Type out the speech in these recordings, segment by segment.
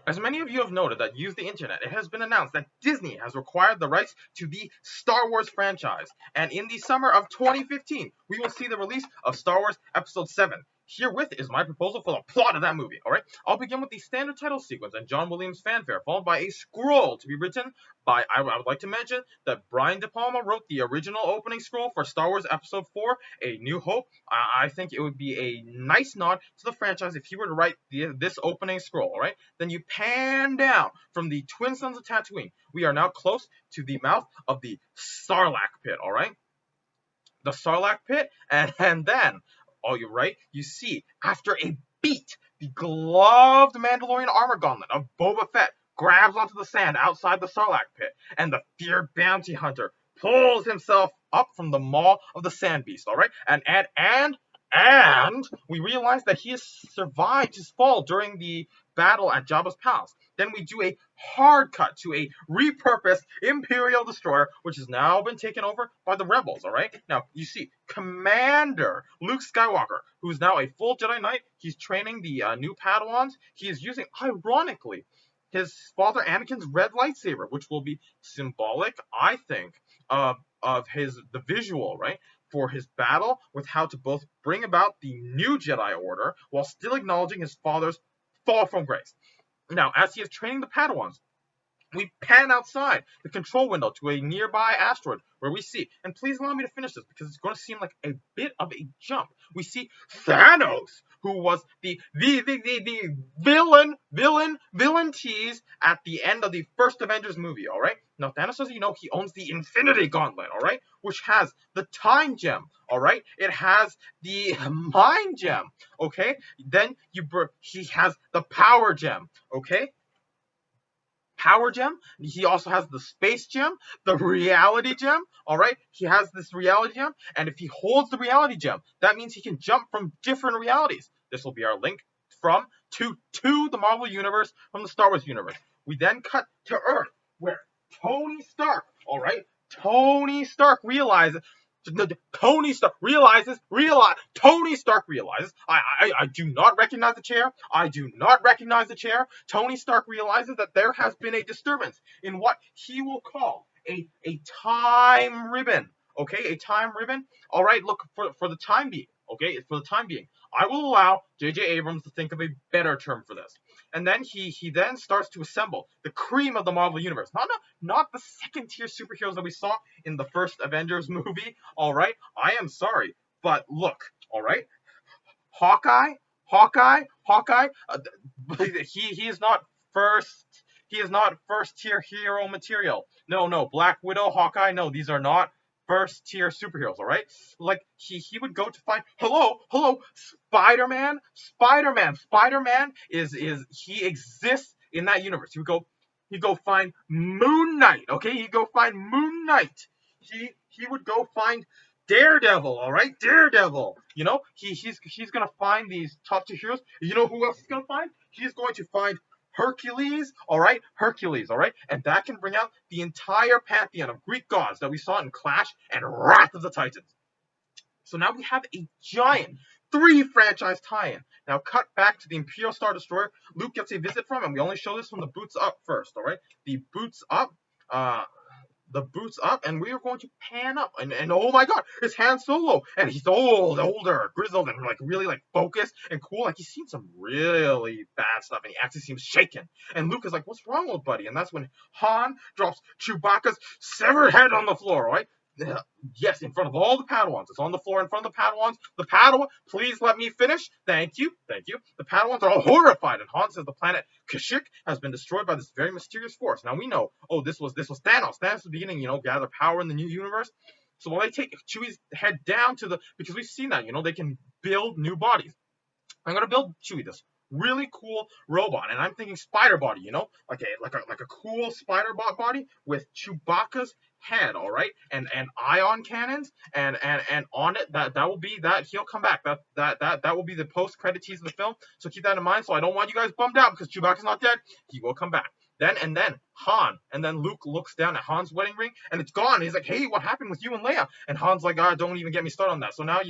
As many of you have noted that use the internet, it has been announced that Disney has acquired the rights to the Star Wars franchise. And in the summer of 2015, we will see the release of Star Wars Episode 7. Herewith is my proposal for the plot of that movie. Alright? I'll begin with the standard title sequence and John Williams fanfare, followed by a scroll to be written by, I would like to mention that Brian De Palma wrote the original opening scroll for Star Wars Episode 4, A New Hope. I think it would be a nice nod to the franchise if he were to write this opening scroll, alright? Then you pan down from the Twin Sons of Tatooine. We are now close to the mouth of the Sarlacc pit, alright? The Sarlacc pit, and then, oh, you're right, you see, after a beat, the gloved Mandalorian armor gauntlet of Boba Fett grabs onto the sand outside the Sarlacc pit, and the feared bounty hunter pulls himself up from the maw of the sand beast, alright? And we realize that he has survived his fall during the battle at Jabba's palace. Then we do a hard cut to a repurposed Imperial destroyer, which has now been taken over by the rebels, alright? Now, you see, Commander Luke Skywalker, who's now a full Jedi Knight, he's training the new Padawans. He is using, ironically, his father Anakin's red lightsaber, which will be symbolic, I think, of the visual, right? For his battle with how to both bring about the new Jedi Order while still acknowledging his father's fall from grace. Now, as he is training the Padawans, we pan outside the control window to a nearby asteroid where we see, and please allow me to finish this because it's going to seem like a bit of a jump. We see Thanos, who was the villain tease at the end of the first Avengers movie, alright? Now, Thanos, as you know, he owns the Infinity Gauntlet, alright? Which has the Time Gem, alright? It has the Mind Gem, okay? Then he has the Power Gem, okay? Power Gem. He also has the Space Gem, the Reality Gem. All right, he has this Reality Gem, and if he holds the Reality Gem, that means he can jump from different realities. This will be our link from to the Marvel Universe from the Star Wars universe. We then cut to Earth, where Tony Stark. All right, Tony Stark realizes. Tony Stark realizes. I do not recognize the chair. I do not recognize the chair. Tony Stark realizes that there has been a disturbance in what he will call a time ribbon. Okay, a time ribbon. All right, look, for the time being. Okay, for the time being, I will allow J.J. Abrams to think of a better term for this. And then he then starts to assemble the cream of the Marvel universe. Not the second tier superheroes that we saw in the first Avengers movie. All right, I am sorry, but look, all right, Hawkeye. He is not first. He is not first tier hero material. No, Black Widow, Hawkeye. No, these are not first tier superheroes. All right, like he would go to find hello, Spider-Man. Spider-Man is he exists in that universe. He'd go find Moon Knight. Okay, he'd go find Moon Knight. He would go find Daredevil, all right, Daredevil. You know, he's gonna find these top tier heroes. You know who else he's gonna find? He's going to find Hercules, all right, and that can bring out the entire pantheon of Greek gods that we saw in Clash and Wrath of the Titans. So now we have a giant 3 franchise tie-in. Now cut back to the Imperial Star Destroyer. Luke gets a visit from, and we only show this from the boots up first, all right? The boots up, and we are going to pan up, and oh my god, it's Han Solo, and he's older, grizzled, and like really like focused and cool. Like he's seen some really bad stuff, and he actually seems shaken. And Luke is like, "What's wrong with buddy?" And that's when Han drops Chewbacca's severed head on the floor, right? Yes, in front of all the Padawans. It's on the floor in front of the Padawans. The Padawan, please let me finish. Thank you. The Padawans are all horrified, and Han says the planet Kashyyyk has been destroyed by this very mysterious force. Now we know, this was Thanos. Thanos was beginning, gather power in the new universe. So while they take Chewie's head down because we've seen that, they can build new bodies. I'm gonna build Chewie this really cool robot, and I'm thinking spider body, like a cool spider bot body with Chewbacca's head, all right, and ion cannons, and on it that will be that he'll come back. That will be the post credit tease of the film. So keep that in mind. So I don't want you guys bummed out because Chewbacca's not dead. He will come back. Then Han, and then Luke looks down at Han's wedding ring, and it's gone. He's like, "Hey, what happened with you and Leia?" And Han's like, "Don't even get me started on that." So now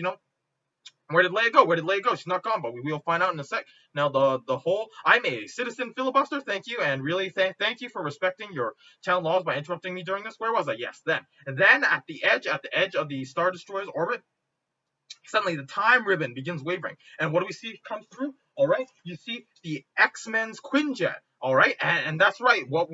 Where did Leia go? Where did Leia go? She's not gone, but we will find out in a sec. Now the whole I'm a citizen filibuster. Thank you, and really thank you for respecting your town laws by interrupting me during this. Where was I? Yes, then. And then at the edge of the Star Destroyer's orbit, suddenly the time ribbon begins wavering. And what do we see come through? All right, you see the X-Men's Quinjet. All right, and that's right. What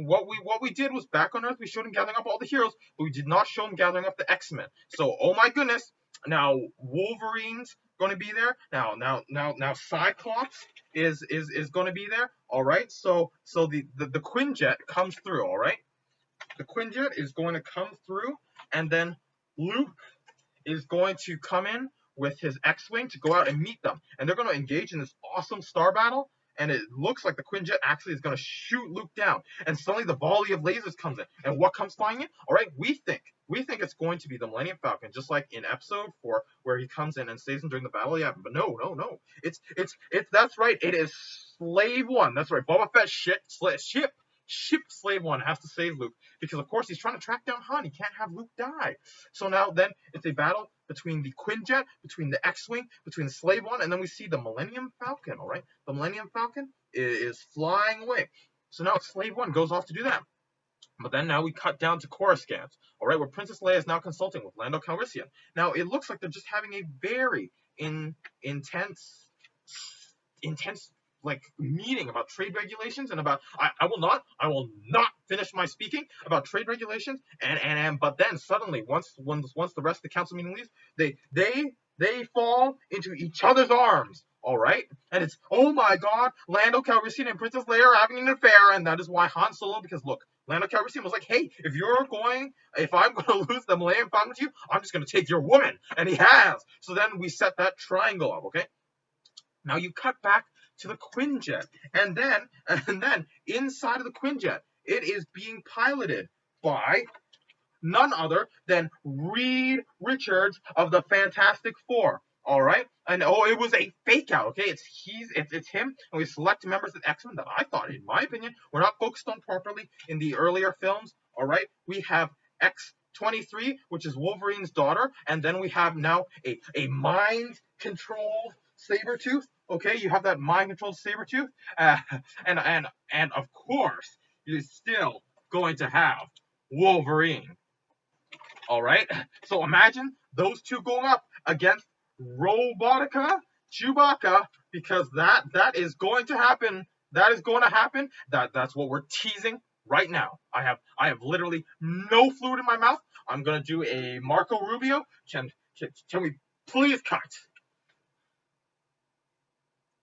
we did was back on Earth, we showed him gathering up all the heroes, but we did not show him gathering up the X-Men. So, oh my goodness, now Wolverine's going to be there. Now Cyclops is going to be there. All right, so the Quinjet comes through. All right, the Quinjet is going to come through, and then Luke is going to come in with his X-Wing to go out and meet them. And they're going to engage in this awesome star battle. And it looks like the Quinjet actually is going to shoot Luke down. And suddenly the volley of lasers comes in. And what comes flying in? All right, we think it's going to be the Millennium Falcon, just like in Episode 4, where he comes in and saves him during the battle. Yeah, but no. It's that's right. It is Slave One. That's right. Boba Fett ship Slave One has to save Luke because, of course, he's trying to track down Han. He can't have Luke die. So now then it's a battle between the Quinjet, between the X-Wing, between the Slave One, and then we see the Millennium Falcon, all right? The Millennium Falcon is flying away. So now Slave One goes off to do that. But then now we cut down to Coruscant, all right, where Princess Leia is now consulting with Lando Calrissian. Now it looks like they're just having a very intense like meeting about trade regulations and about I will not finish my speaking about trade regulations and but then suddenly once the rest of the council meeting leaves, they fall into each other's arms. All right, and it's oh my God, Lando Calrissian and Princess Leia are having an affair, and that is why Han Solo, because look, Lando Calrissian was like, hey, if I'm going to lose the Millennium Falcon to you, I'm just going to take your woman, and he has. So then we set that triangle up, okay? Now you cut back to the Quinjet, and then inside of the Quinjet, it is being piloted by none other than Reed Richards of the Fantastic Four. All right, and it was a fake out. Okay, it's him, and we select members of X-Men that I thought, in my opinion, were not focused on properly in the earlier films. All right, we have X-23, which is Wolverine's daughter, and then we have now a mind-controlled Sabretooth. Okay, you have that mind-controlled Sabretooth, and of course, you're still going to have Wolverine. All right, so imagine those two going up against Robotica Chewbacca, because that is going to happen. That is going to happen. That's what we're teasing right now. I have literally no fluid in my mouth. I'm gonna do a Marco Rubio. Can we please cut?